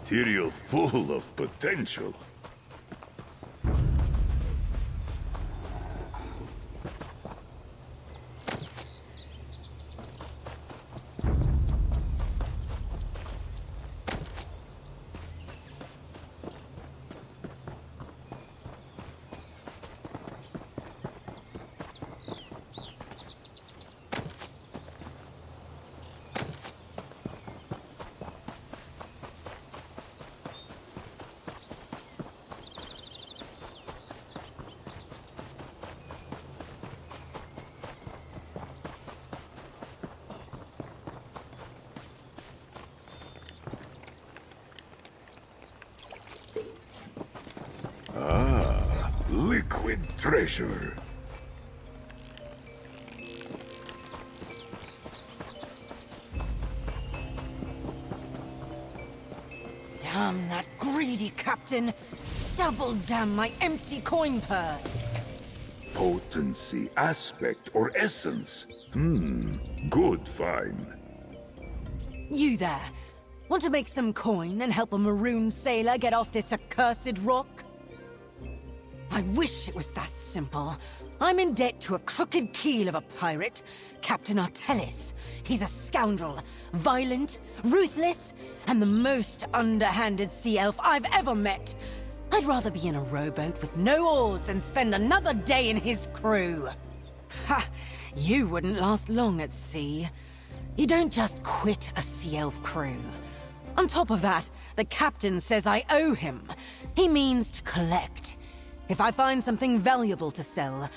material full of potential. Liquid treasure. Damn that greedy captain! Double damn my empty coin purse! Potency, aspect, or essence? Good find. You there! Want to make some coin and help a maroon sailor get off this accursed rock? I wish it was that simple. I'm in debt to a crooked keel of a pirate, Captain Artellis. He's a scoundrel, violent, ruthless, and the most underhanded sea elf I've ever met. I'd rather be in a rowboat with no oars than spend another day in his crew. Ha! You wouldn't last long at sea. You don't just quit a sea elf crew. On top of that, the captain says I owe him. He means to collect. If I find something valuable to sell,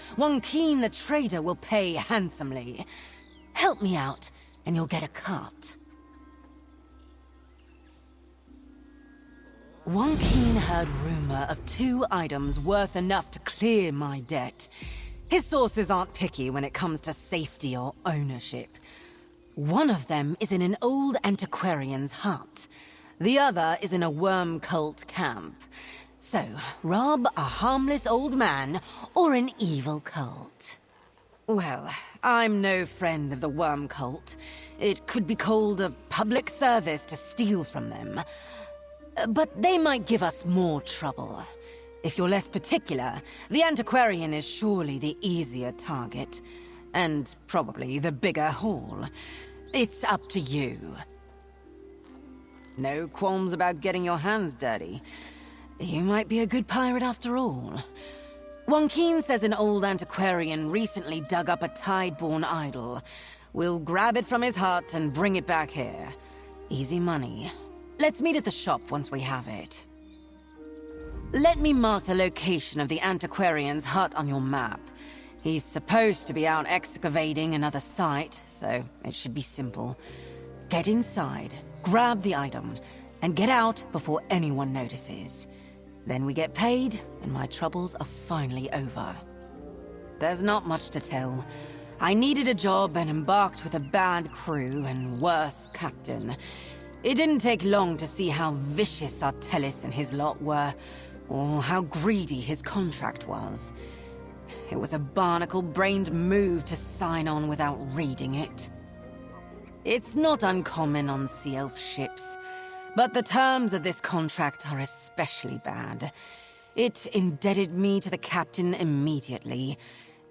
Keen the trader will pay handsomely. Help me out, and you'll get a cut. Keen heard rumor of 2 items worth enough to clear my debt. His sources aren't picky when it comes to safety or ownership. One of them is in an old antiquarian's hut. The other is in a worm cult camp. So, rob a harmless old man or an evil cult? Well, I'm no friend of the worm cult. It could be called a public service to steal from them. But they might give us more trouble. If you're less particular, the antiquarian is surely the easier target. And probably the bigger haul. It's up to you. No qualms about getting your hands dirty. You might be a good pirate after all. Keen says an old antiquarian recently dug up a tide-born idol. We'll grab it from his hut and bring it back here. Easy money. Let's meet at the shop once we have it. Let me mark the location of the antiquarian's hut on your map. He's supposed to be out excavating another site, so it should be simple. Get inside, grab the item, and get out before anyone notices. Then we get paid, and my troubles are finally over. There's not much to tell. I needed a job and embarked with a bad crew and worse captain. It didn't take long to see how vicious Artellis and his lot were, or how greedy his contract was. It was a barnacle-brained move to sign on without reading it. It's not uncommon on Sea Elf ships, but the terms of this contract are especially bad. It indebted me to the captain immediately,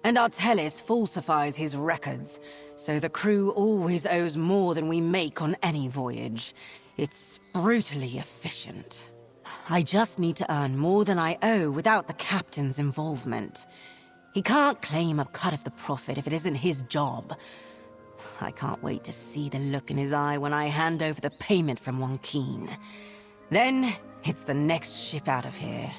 and Artellis falsifies his records, so the crew always owes more than we make on any voyage. It's brutally efficient. I just need to earn more than I owe without the captain's involvement. He can't claim a cut of the profit if it isn't his job. I can't wait to see the look in his eye when I hand over the payment from Keen. Then, it's the next ship out of here.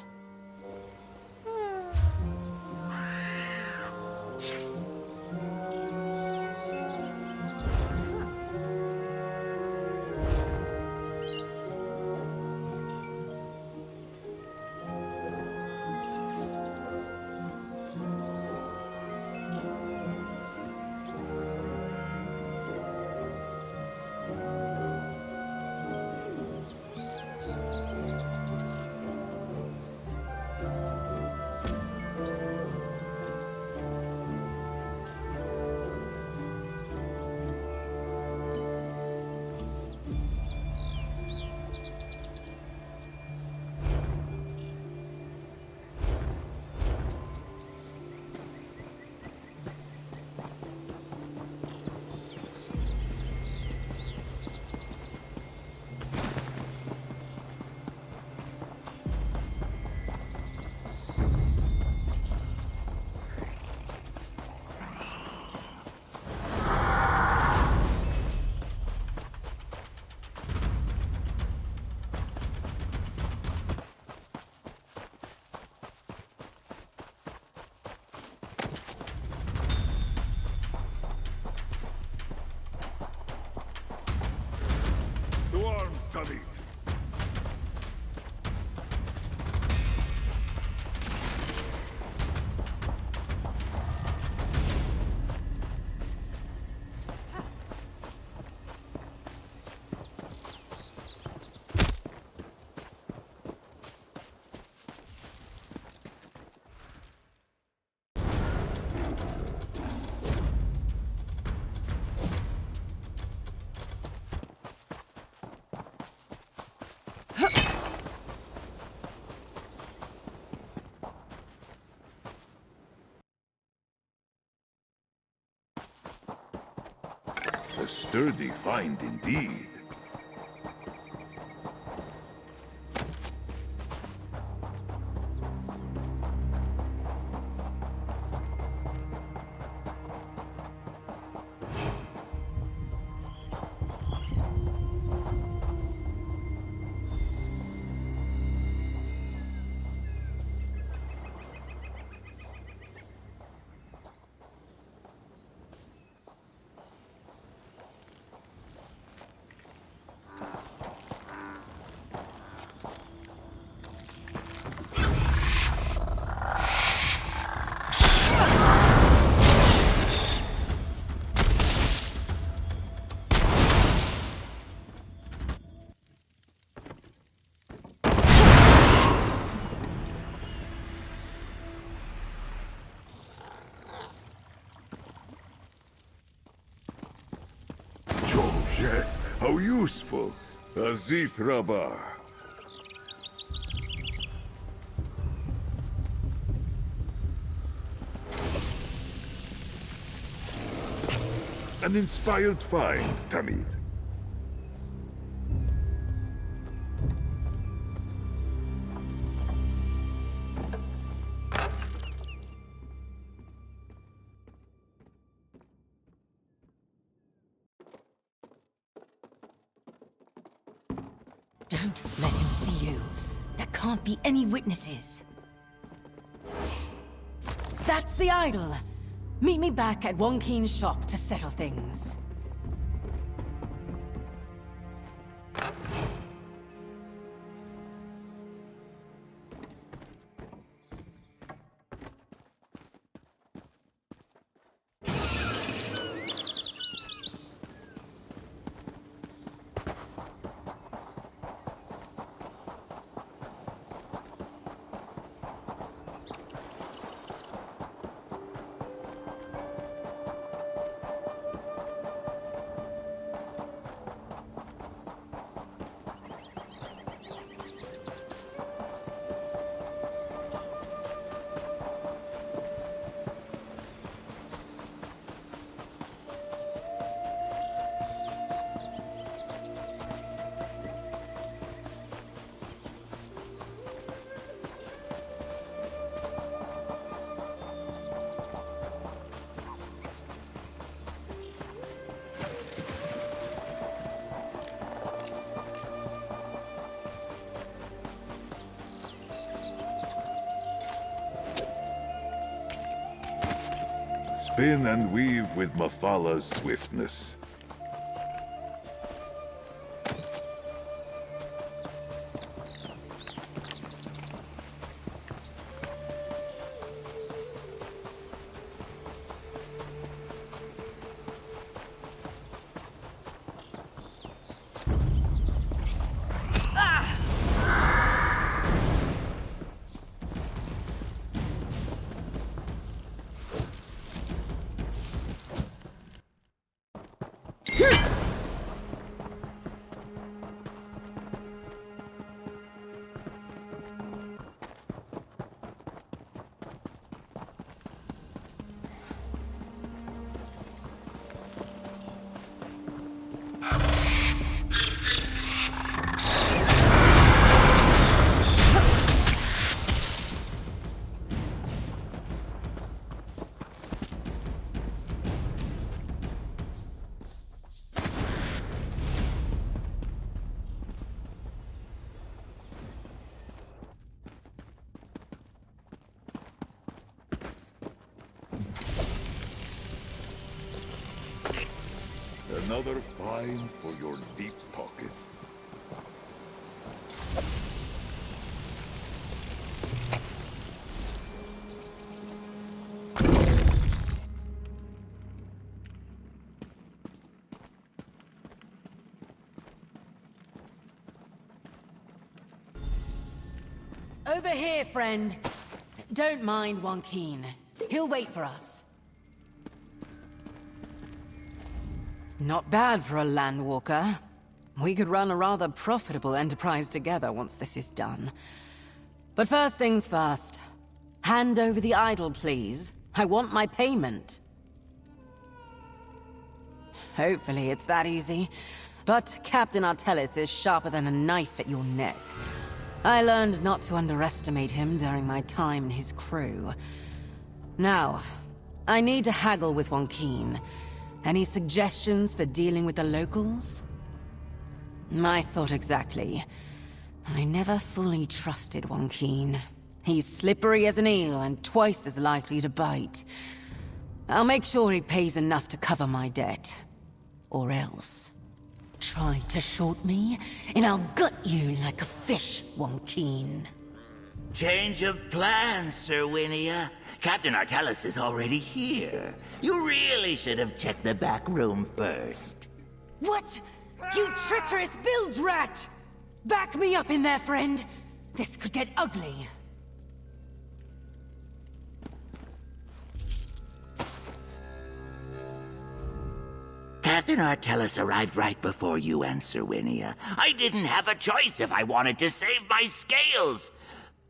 sturdy find indeed. George, how useful. Azith Rabah. An inspired find, Tamid. Don't let him see you. There can't be any witnesses. That's the idol. Meet me back at Wonkeen's shop to settle things. Spin and weave with Mafala's swiftness. Another find for your deep pockets. Over here, friend. Don't mind Wonkeen. He'll wait for us. Not bad for a landwalker. We could run a rather profitable enterprise together once this is done. But first things first. Hand over the idol, please. I want my payment. Hopefully it's that easy. But Captain Artellis is sharper than a knife at your neck. I learned not to underestimate him during my time in his crew. Now, I need to haggle with Joaquin. Any suggestions for dealing with the locals? My thought exactly. I never fully trusted Joaquin. He's slippery as an eel and twice as likely to bite. I'll make sure he pays enough to cover my debt. Or else. Try to short me, and I'll gut you like a fish, Joaquin. Change of plans, Sir Winia. Captain Artellis is already here. You really should have checked the back room first. What? You treacherous bilge rat! Back me up in there, friend. This could get ugly. Captain Artellis arrived right before you and Sir Winia. I didn't have a choice if I wanted to save my scales.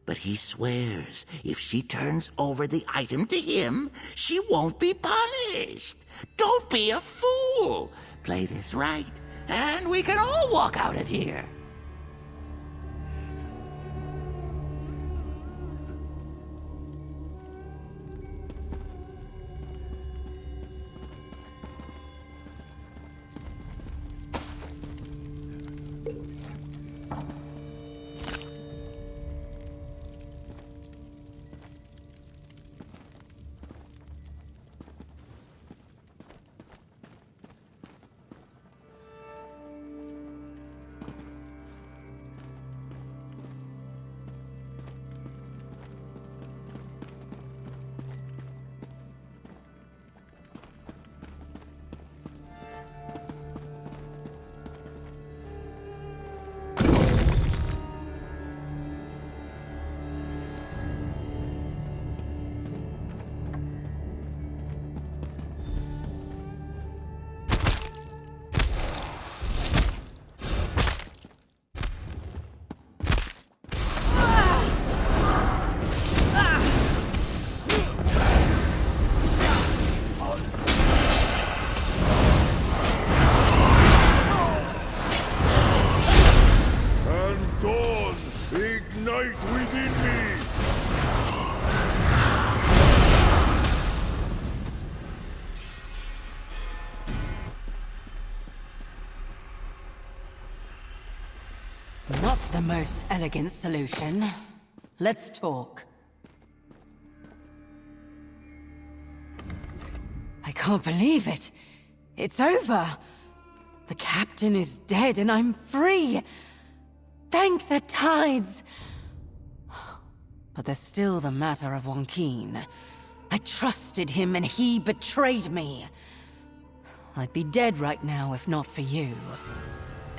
But he swears if she turns over the item to him, she won't be punished. Don't be a fool. Play this right, and we can all walk out of here. Ignite within me! Not the most elegant solution. Let's talk. I can't believe it. It's over. The captain is dead and I'm free. Thank the tides! But there's still the matter of Joaquin. I trusted him and he betrayed me. I'd be dead right now if not for you.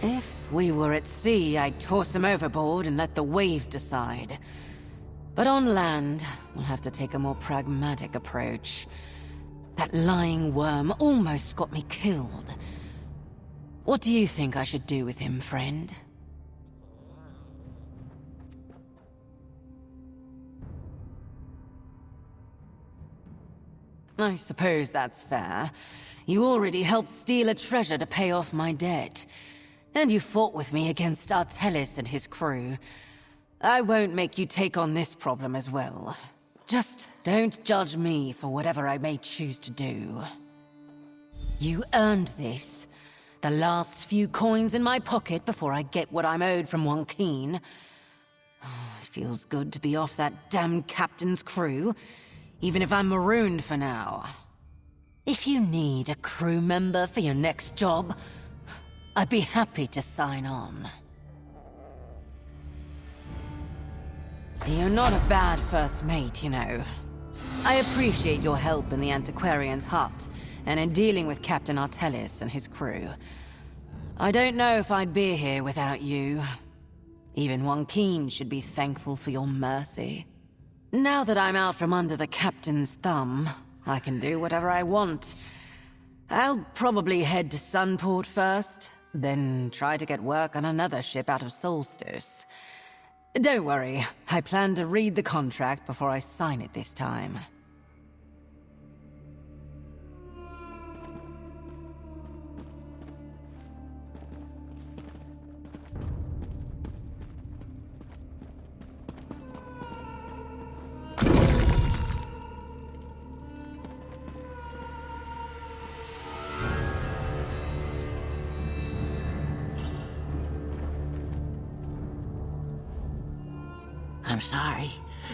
If we were at sea, I'd toss him overboard and let the waves decide. But on land, we'll have to take a more pragmatic approach. That lying worm almost got me killed. What do you think I should do with him, friend? I suppose that's fair. You already helped steal a treasure to pay off my debt. And you fought with me against Artellis and his crew. I won't make you take on this problem as well. Just don't judge me for whatever I may choose to do. You earned this. The last few coins in my pocket before I get what I'm owed from Joaquin. It feels good to be off that damn captain's crew. Even if I'm marooned for now. If you need a crew member for your next job, I'd be happy to sign on. You're not a bad first mate, you know. I appreciate your help in the antiquarian's hut, and in dealing with Captain Artellis and his crew. I don't know if I'd be here without you. Even Joaquin should be thankful for your mercy. Now that I'm out from under the captain's thumb, I can do whatever I want. I'll probably head to Sunport first, then try to get work on another ship out of Solstice. Don't worry, I plan to read the contract before I sign it this time. I'm sorry.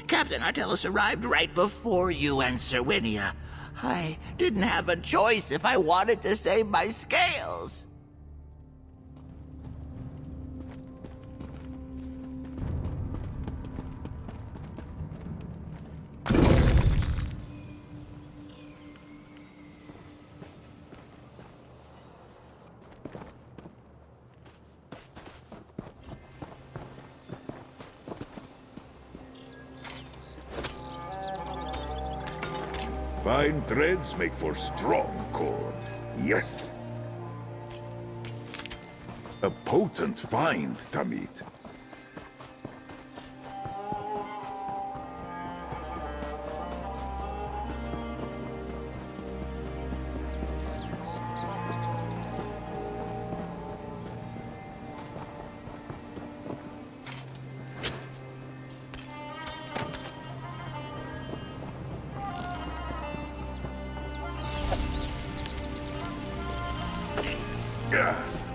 Captain Artellus arrived right before you and Serwinia. I didn't have a choice if I wanted to save my scales. Fine threads make for strong cord. Yes. A potent find, Tamit.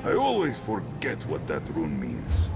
I always forget what that rune means.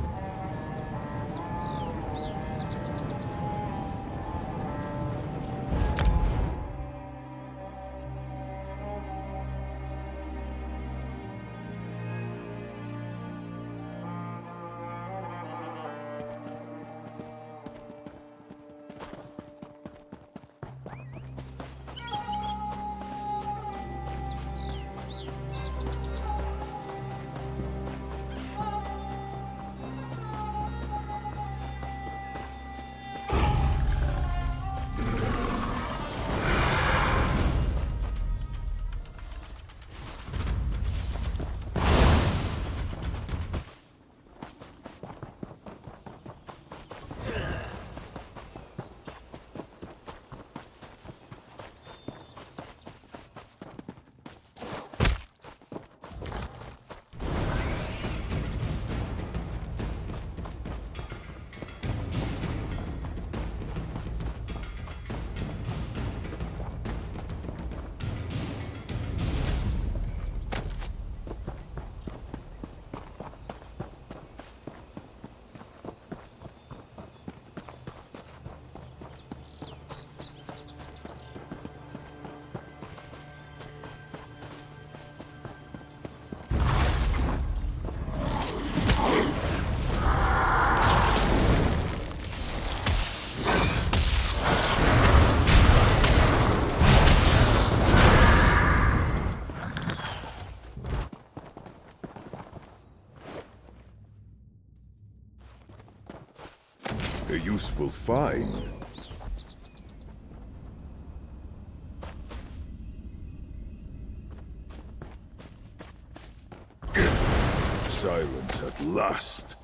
A useful find. Silence at last.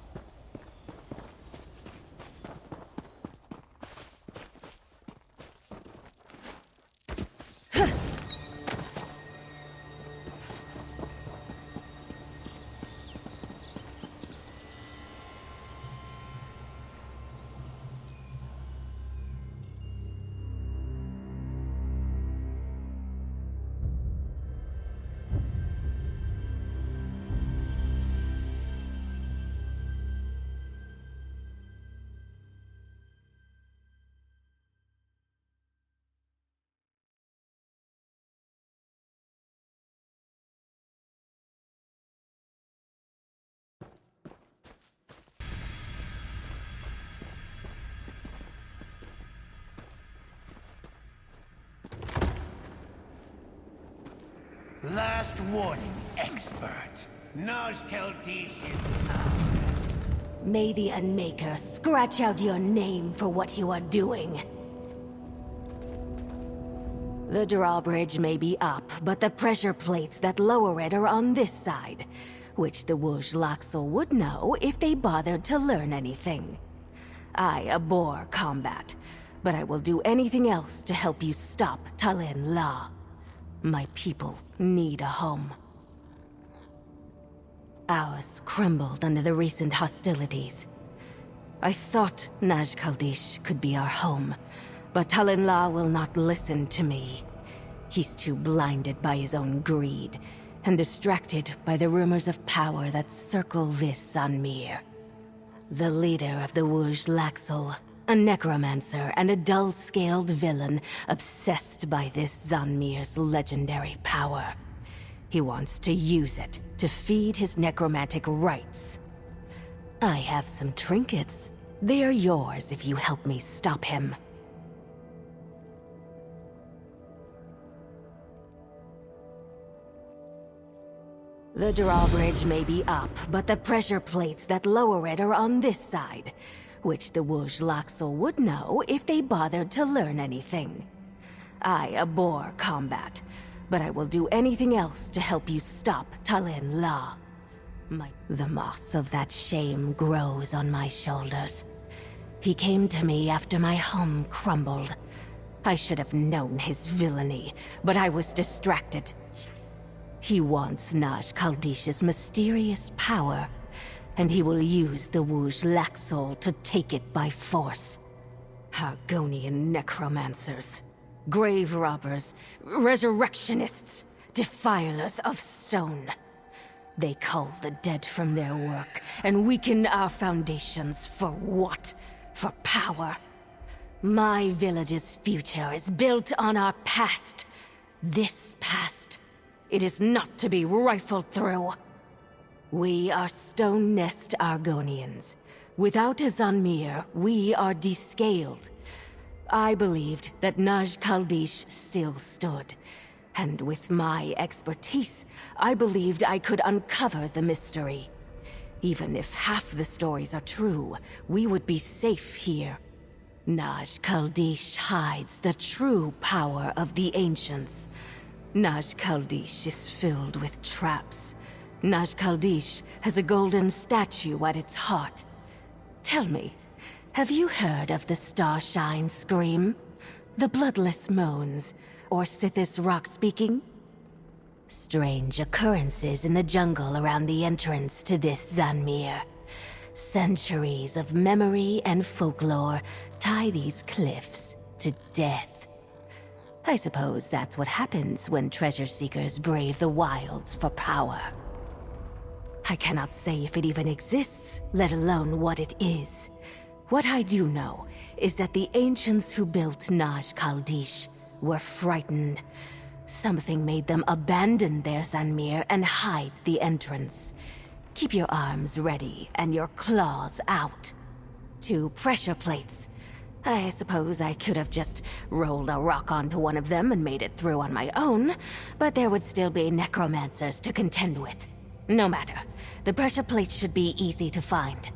Last warning, expert. Naj caldeesh is ours. May the Unmaker scratch out your name for what you are doing. The drawbridge may be up, but the pressure plates that lower it are on this side, which the Wuj Laxel would know if they bothered to learn anything. I abhor combat, but I will do anything else to help you stop Talin La. My people need a home. Ours crumbled under the recent hostilities. I thought Naj Caldeesh could be our home, but Talin La will not listen to me. He's too blinded by his own greed, and distracted by the rumors of power that circle this Sanmir. The leader of the Wuj Laxel, A necromancer and a dull-scaled villain obsessed by this Zanmir's legendary power. He wants to use it to feed his necromantic rites. I have some trinkets. They are yours if you help me stop him. The drawbridge may be up, but the pressure plates that lower it are on this side, which the Wuj Laxel would know if they bothered to learn anything. I abhor combat, but I will do anything else to help you stop Talin La. The moss of that shame grows on my shoulders. He came to me after my home crumbled. I should have known his villainy, but I was distracted. He wants Naj Kaldish's mysterious power, and he will use the Wuj Laxol to take it by force. Argonian necromancers, grave robbers, resurrectionists, defilers of stone. They cull the dead from their work and weaken our foundations for what? For power. My village's future is built on our past. This past. It is not to be rifled through. We are Stone Nest Argonians. Without a Zanmir, we are descaled. I believed that Naj Caldeesh still stood. And with my expertise, I believed I could uncover the mystery. Even if half the stories are true, we would be safe here. Naj Caldeesh hides the true power of the Ancients. Naj Caldeesh is filled with traps. Naj Caldeesh has a golden statue at its heart. Tell me, have you heard of the Starshine Scream? The bloodless moans, or Sithis rock speaking? Strange occurrences in the jungle around the entrance to this Zanmir. Centuries of memory and folklore tie these cliffs to death. I suppose that's what happens when treasure seekers brave the wilds for power. I cannot say if it even exists, let alone what it is. What I do know is that the ancients who built Naj Caldeesh were frightened. Something made them abandon their Zanmir and hide the entrance. Keep your arms ready and your claws out. 2 pressure plates. I suppose I could have just rolled a rock onto one of them and made it through on my own, but there would still be necromancers to contend with. No matter. The pressure plates should be easy to find.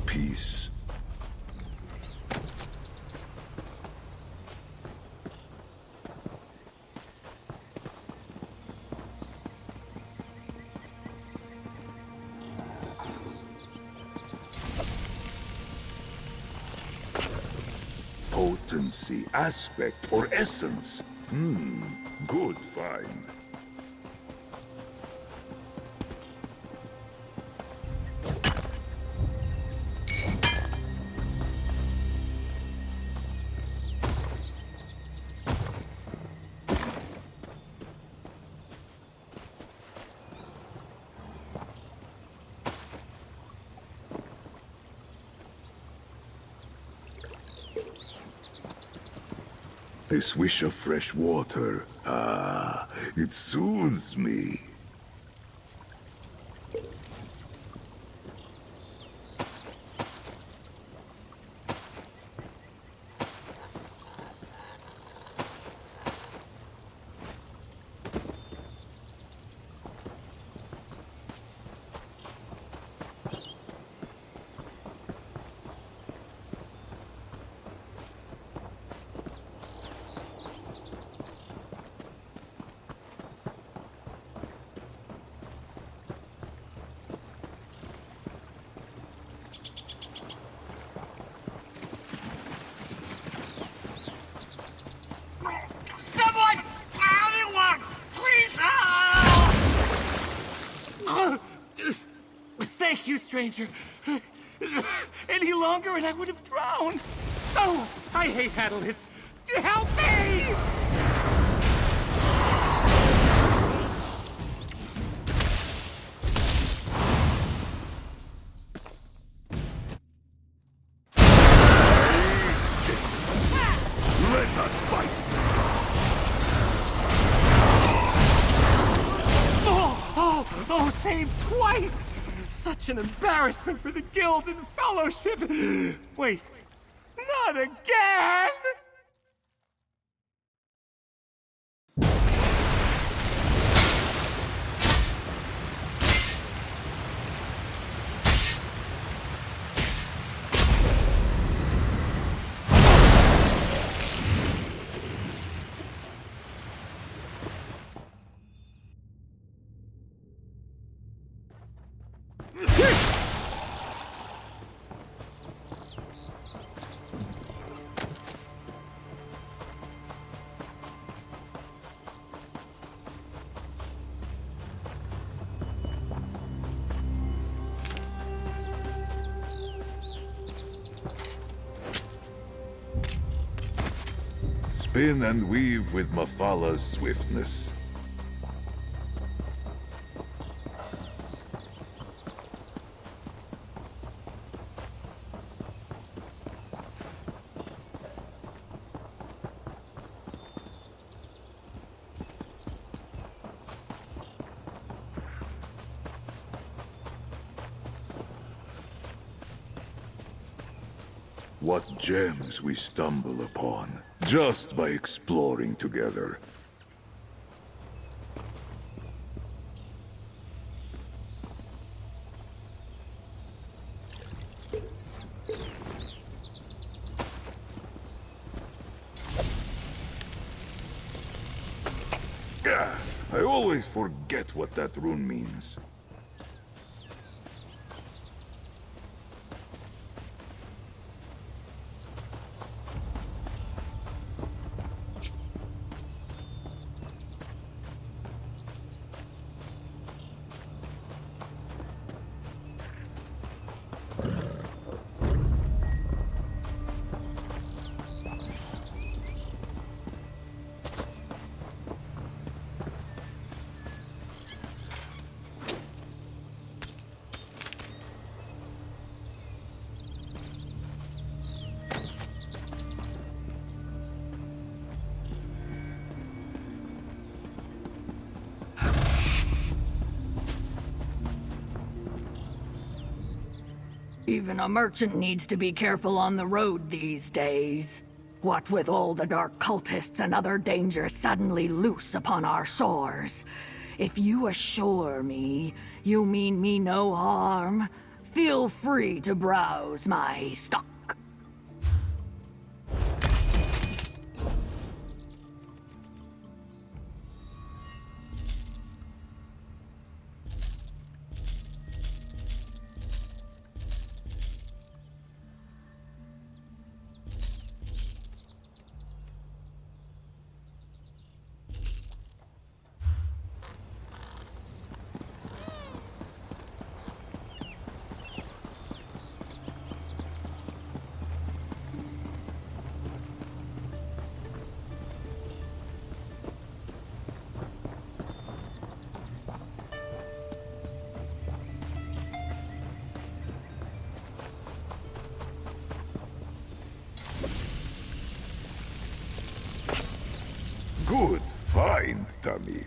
peace. Potency, aspect, or essence? Good find. A swish of fresh water. Ah, it soothes me. Someone! Anyone! Please help! Thank you, stranger. Any longer and I would have drowned. Oh, I hate Hadalits. Help me! Let us fight! Oh, saved twice! Such an embarrassment for the guild and fellowship! Wait, not again! Spin and weave with Mafala's swiftness. What gems we stumble upon, just by exploring together. I always forget what that rune means. Even a merchant needs to be careful on the road these days. What with all the dark cultists and other dangers suddenly loose upon our shores. If you assure me you mean me no harm, Feel free to browse my stock. Good find, Tamid.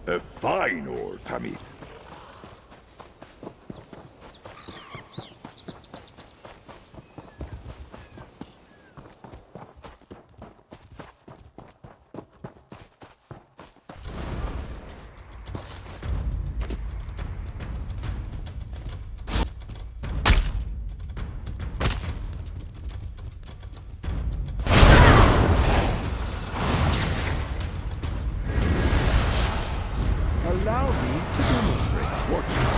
A fine ore, Tamid. Allow me to demonstrate fortune.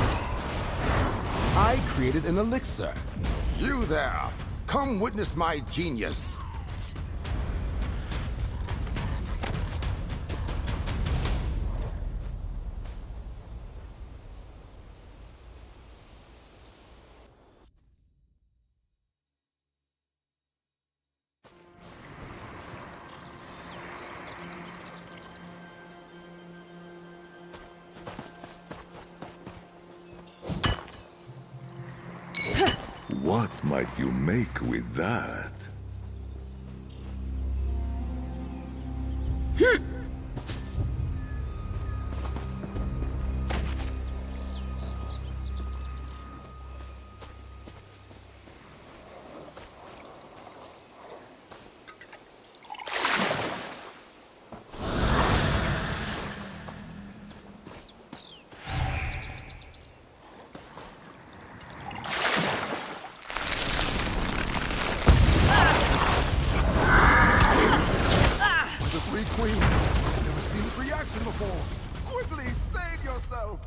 I created an elixir. You there, come witness my genius. What might you make with that? Fury Queen. I've never seen this reaction before. Quickly, save yourself!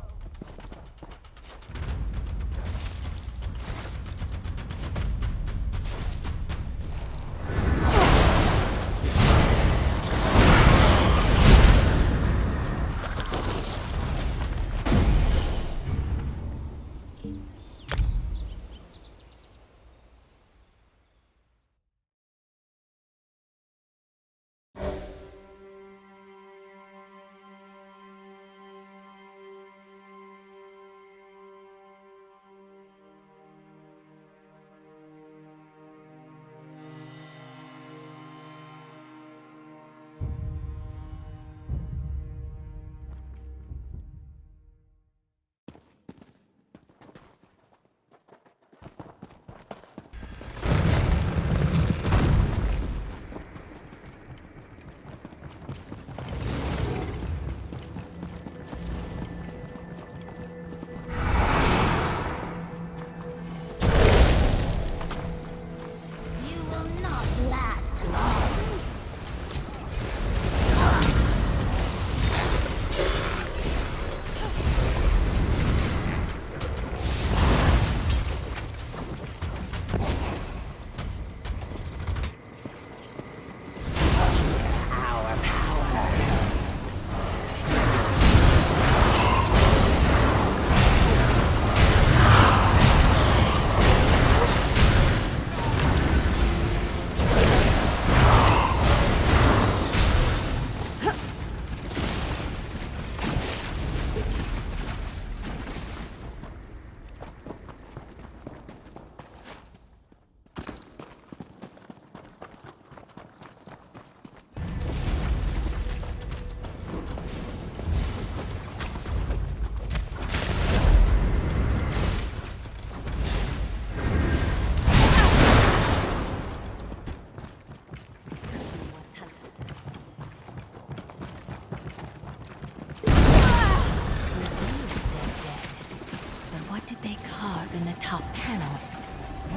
In the top panel.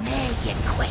Make it quick.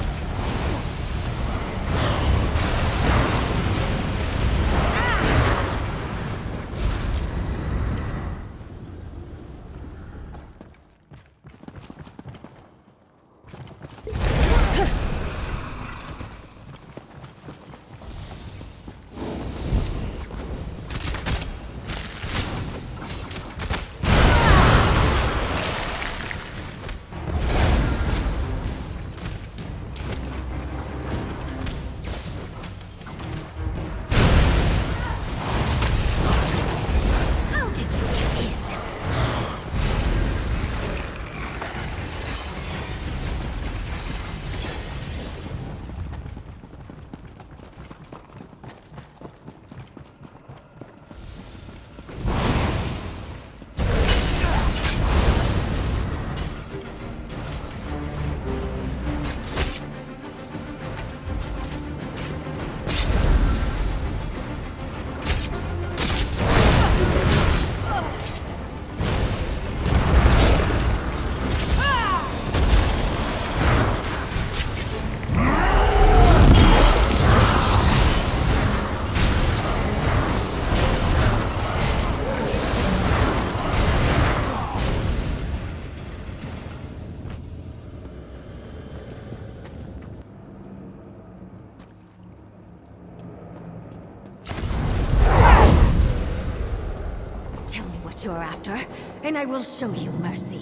You're after, and I will show you mercy.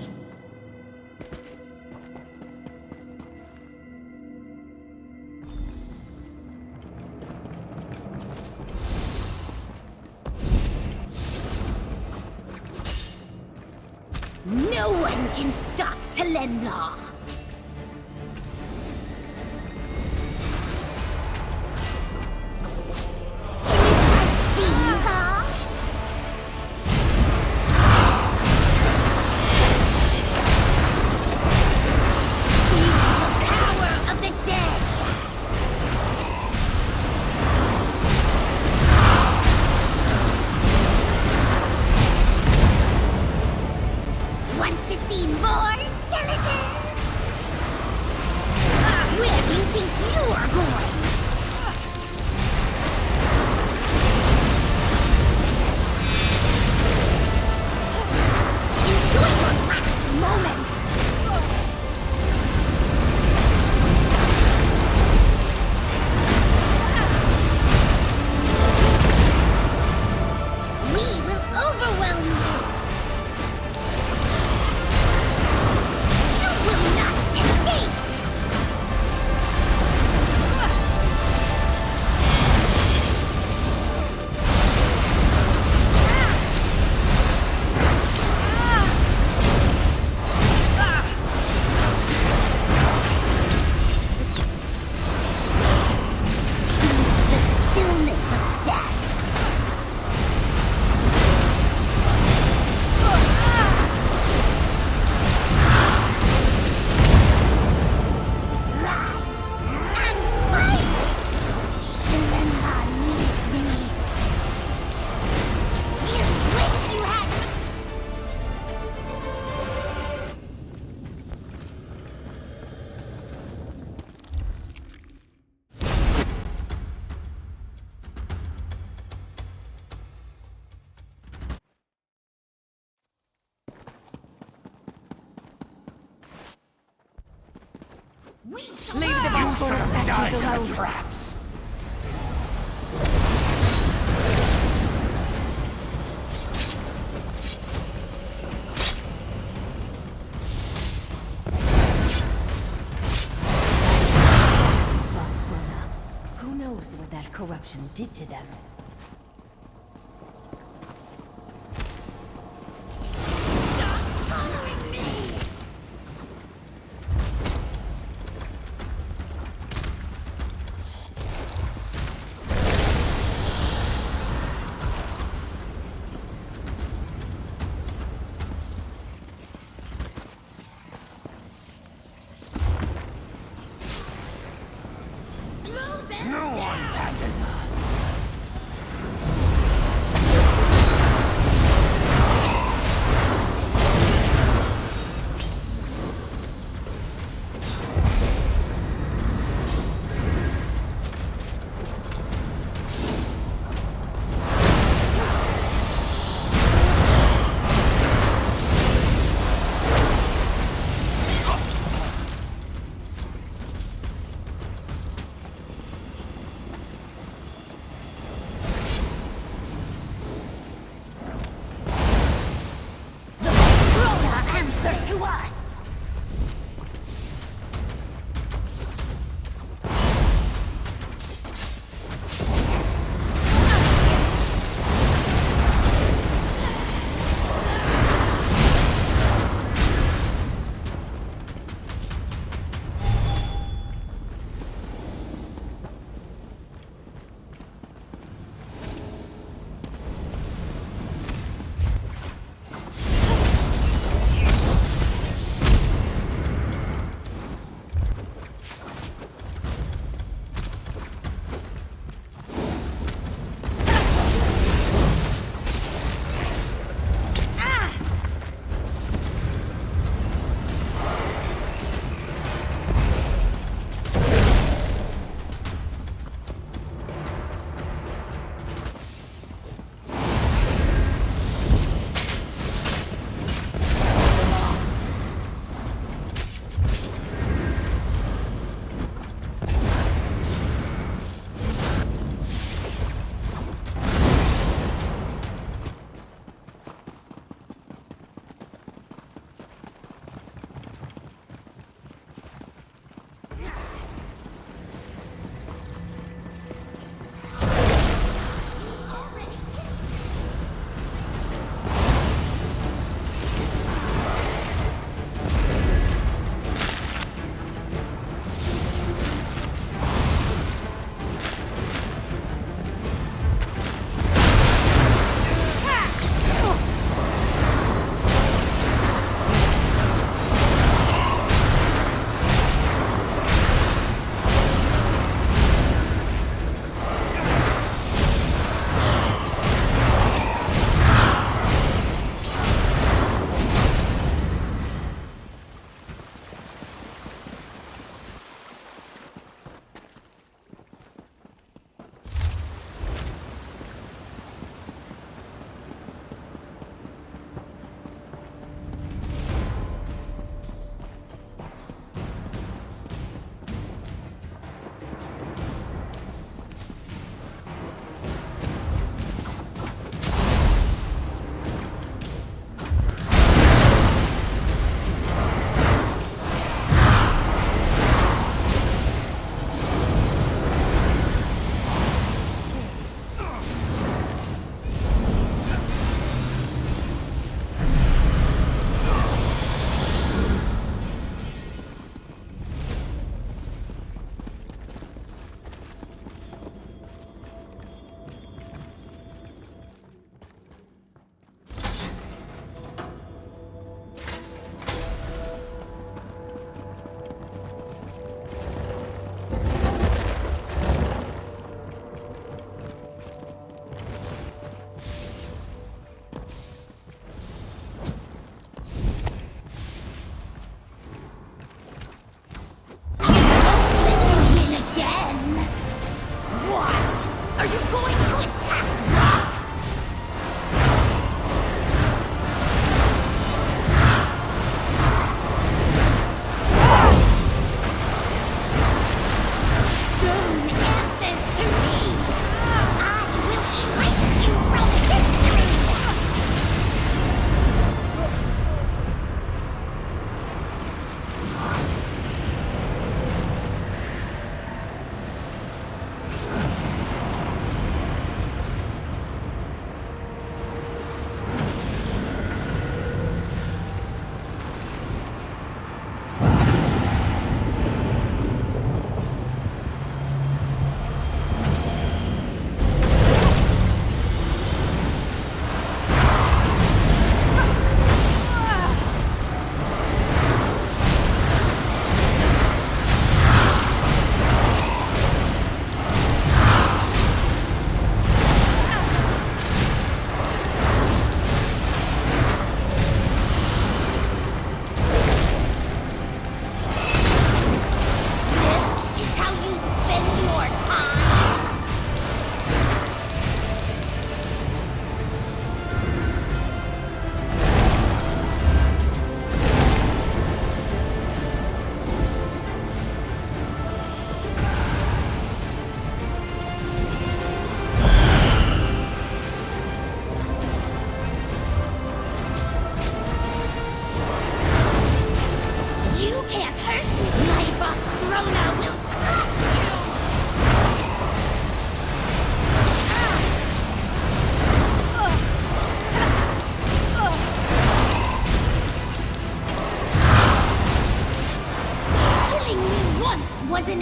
No one can stop Talenlaw! Want to see more skeletons? Leave the Vascora statues alone. Traps. Vascora. Who knows what that corruption did to them? No one passes us. Answer to us!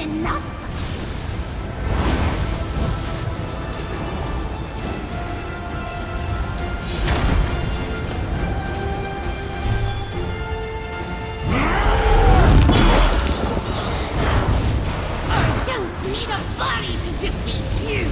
enough? I don't need a body to defeat you!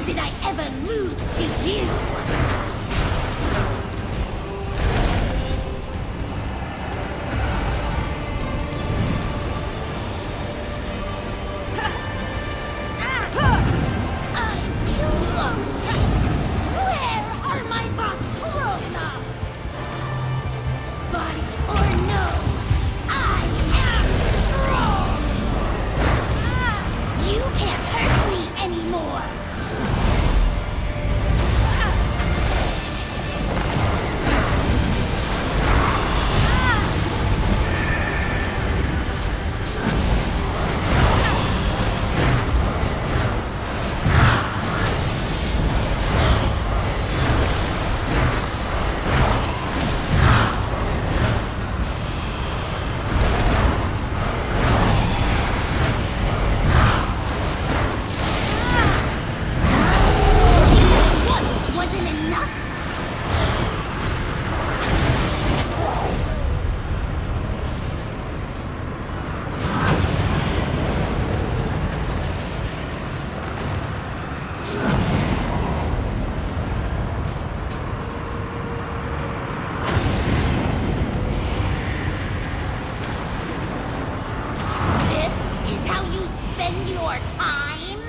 Did I ever lose to you? I feel lonely. Where are my Vasrona? Body or no, I am strong. You can't hurt me anymore. Your time?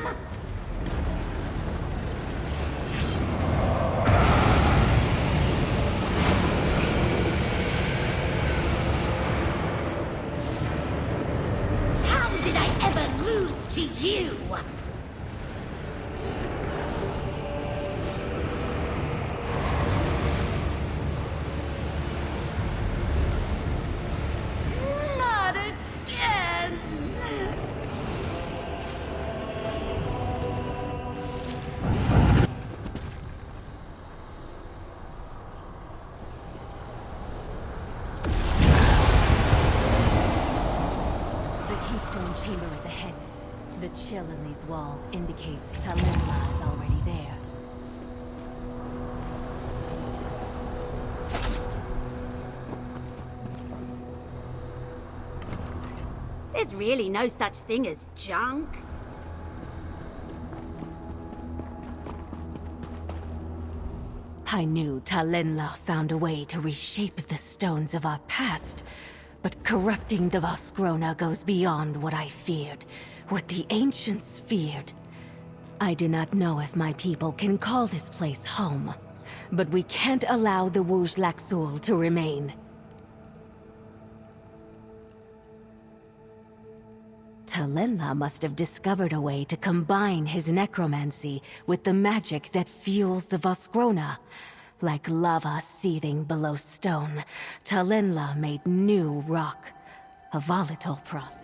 How did I ever lose to you? Not again! Keystone chamber is ahead. The chill in these walls indicates Talinla is already there. There's really no such thing as junk. I knew Talinla found a way to reshape the stones of our past. But corrupting the Vasrona goes beyond what I feared, what the ancients feared. I do not know if my people can call this place home, but we can't allow the Wuj Laxul to remain. Talinla must have discovered a way to combine his necromancy with the magic that fuels the Vasrona. Like lava seething below stone, Talinla made new rock, a volatile process.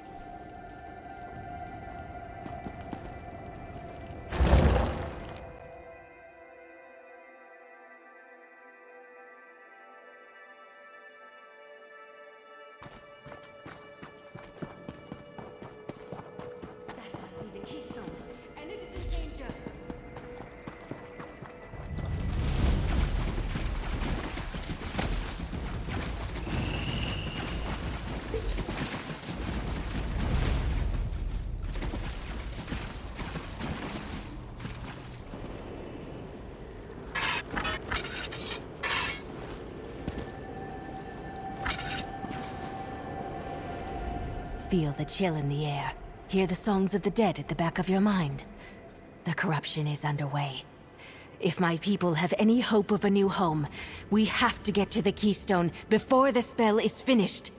Feel the chill in the air. Hear the songs of the dead at the back of your mind. The corruption is underway. If my people have any hope of a new home, we have to get to the Keystone before the spell is finished.